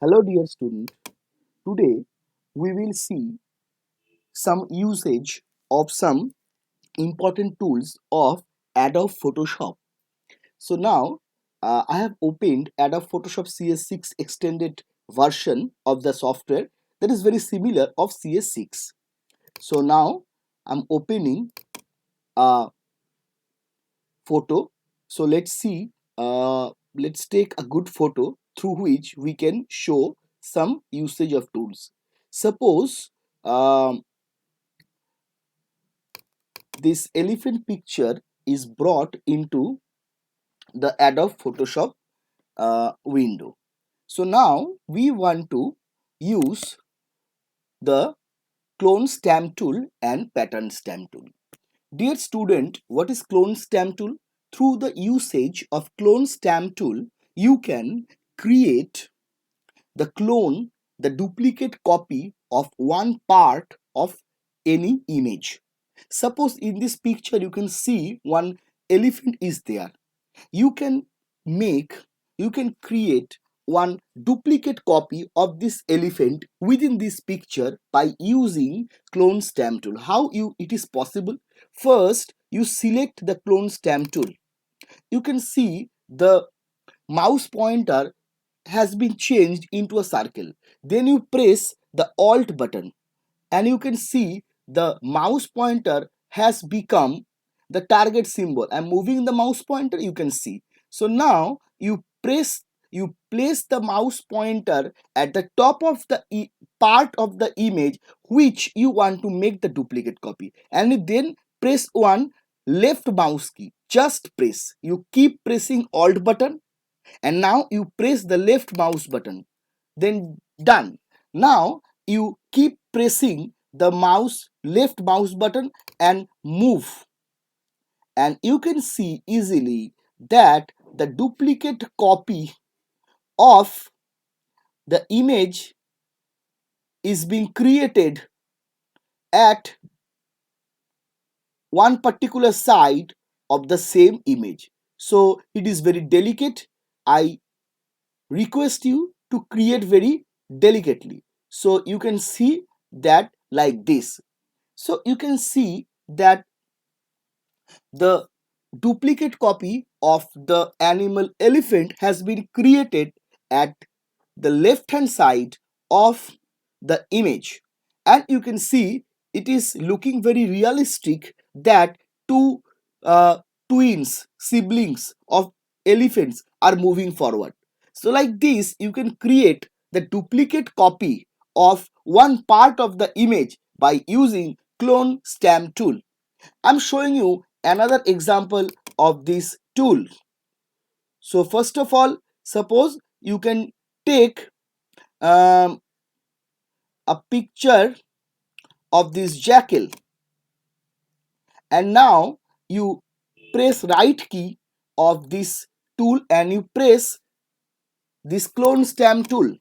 Hello dear student, today we will see some usage of some important tools of Adobe Photoshop. So now I have opened Adobe Photoshop CS6 extended version of the software that is very similar of CS6. So now I'm opening a photo. So let's see, let's take a good photo through which we can show some usage of tools. Suppose um, this elephant picture is brought into the Adobe Photoshop window. So now we want to use the clone stamp tool and pattern stamp tool. Dear student, what is clone stamp tool? Through the usage of clone stamp tool, you can create the clone, the duplicate copy of one part of any image. Suppose in this picture you can see one elephant is there. You can make, you can create one duplicate copy of this elephant within this picture by using clone stamp tool. How it is possible? First, you select the clone stamp tool. You can see the mouse pointer has been changed into a circle. Then you press the Alt button and you can see the mouse pointer has become the target symbol. I'm moving the mouse pointer, you can see. So now you place the mouse pointer at the top of the part of the image which you want to make the duplicate copy, and you then press one left mouse key. Just press, you keep pressing Alt button, and now you press the left mouse button, then done. Now you keep pressing the left mouse button and move, and you can see easily that the duplicate copy of the image is being created at one particular side of the same image. So it is very delicate. I request you to create very delicately. So you can see that like this. So you can see that the duplicate copy of the animal elephant has been created at the left hand side of the image, and you can see it is looking very realistic that two uh, twins siblings of elephants are moving forward. So like this you can create the duplicate copy of one part of the image by using clone stamp tool. I'm showing you another example of this tool. So first of all, suppose you can take um, a picture of this jackal, and now you press right key of this tool and you press this clone stamp tool,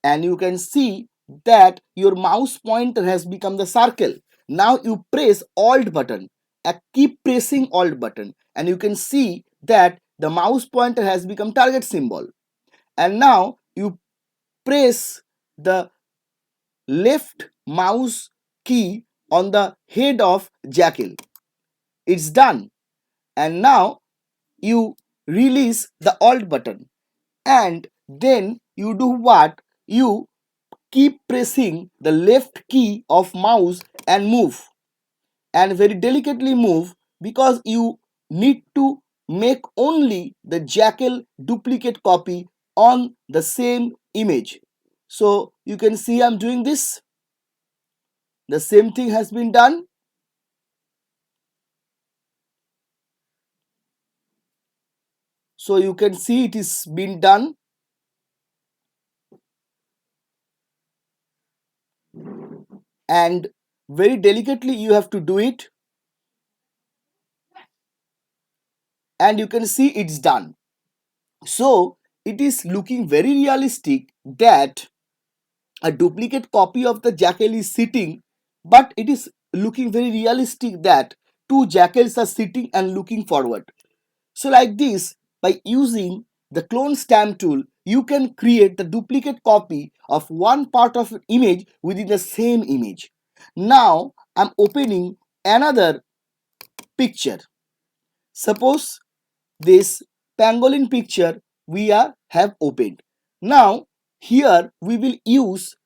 and you can see that your mouse pointer has become the circle. Now you press Alt button and keep pressing Alt button, and you can see that the mouse pointer has become target symbol. And now you press the left mouse key on the head of jackal. It's done. And now you release the Alt button, and then you do what? You keep pressing the left key of mouse and move, and very delicately move, because you need to make only the jackal duplicate copy on the same image. So you can see I'm doing this. The same thing has been done. So you can see it is been done, and very delicately you have to do it, and you can see it's done. So it is looking very realistic that a duplicate copy of the jackal is sitting, but it is looking very realistic that two jackals are sitting and looking forward. So like this, by using the clone stamp tool, you can create the duplicate copy of one part of an image within the same image. Now I'm opening another picture. Suppose this pangolin picture we have opened. Now here we will use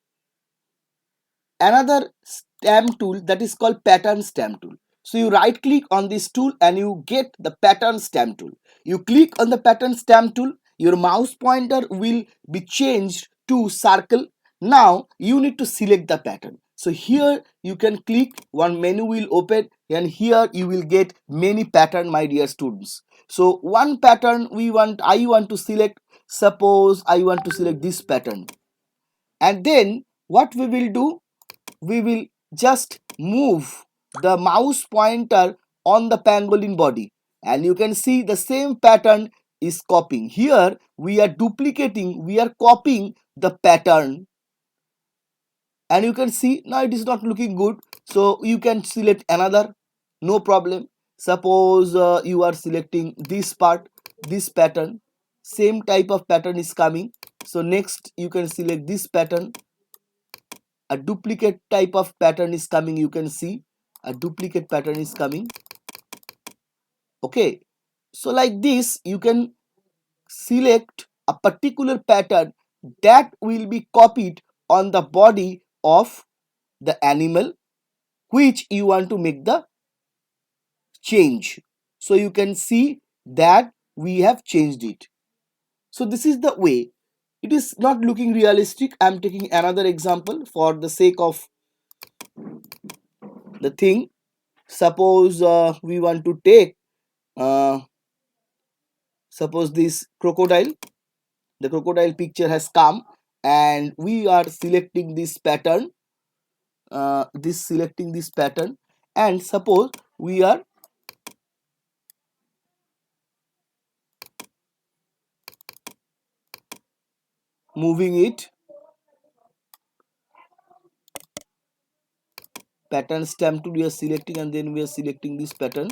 another stamp tool, that is called pattern stamp tool. So you right click on this tool and you get the pattern stamp tool. You click on the pattern stamp tool, your mouse pointer will be changed to circle. Now you need to select the pattern. So here you can click, one menu will open, and here you will get many pattern, my dear students. So one pattern I want to select. Suppose I want to select this pattern, and then what we will do, we will just move the mouse pointer on the pangolin body, and you can see the same pattern is copying. Here we are duplicating, we are copying the pattern, and you can see now it is not looking good. So you can select another, no problem. Suppose you are selecting this part, this pattern, same type of pattern is coming. So next you can select this pattern, a duplicate type of pattern is coming, you can see a duplicate pattern is coming. Okay, so like this you can select a particular pattern that will be copied on the body of the animal which you want to make the change. So you can see that we have changed it. So this is the way. It is not looking realistic. I'm taking another example for the sake of the thing. Suppose we want to take uh, suppose this crocodile, the crocodile picture has come, and we are selecting this pattern, selecting this pattern, and suppose we are moving it, pattern stamp tool we are selecting, and then we are selecting this pattern,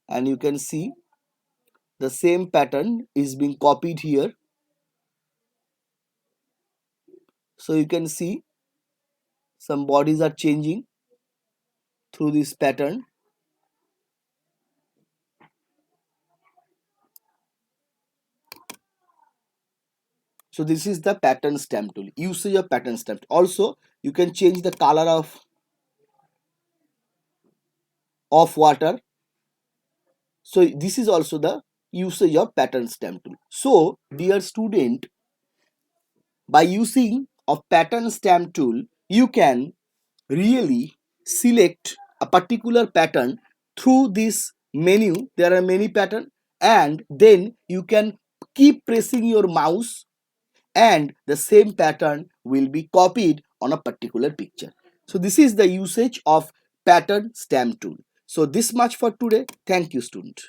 and you can see the same pattern is being copied here. So you can see some bodies are changing through this pattern. So this is the pattern stamp tool, usage of pattern stamp. Also you can change the color of water. So this is also the usage of pattern stamp tool. So dear student, by using of pattern stamp tool, you can really select a particular pattern through this menu. There are many patterns, and then you can keep pressing your mouse and the same pattern will be copied on a particular picture. So this is the usage of pattern stamp tool. So this much for today. Thank you, student.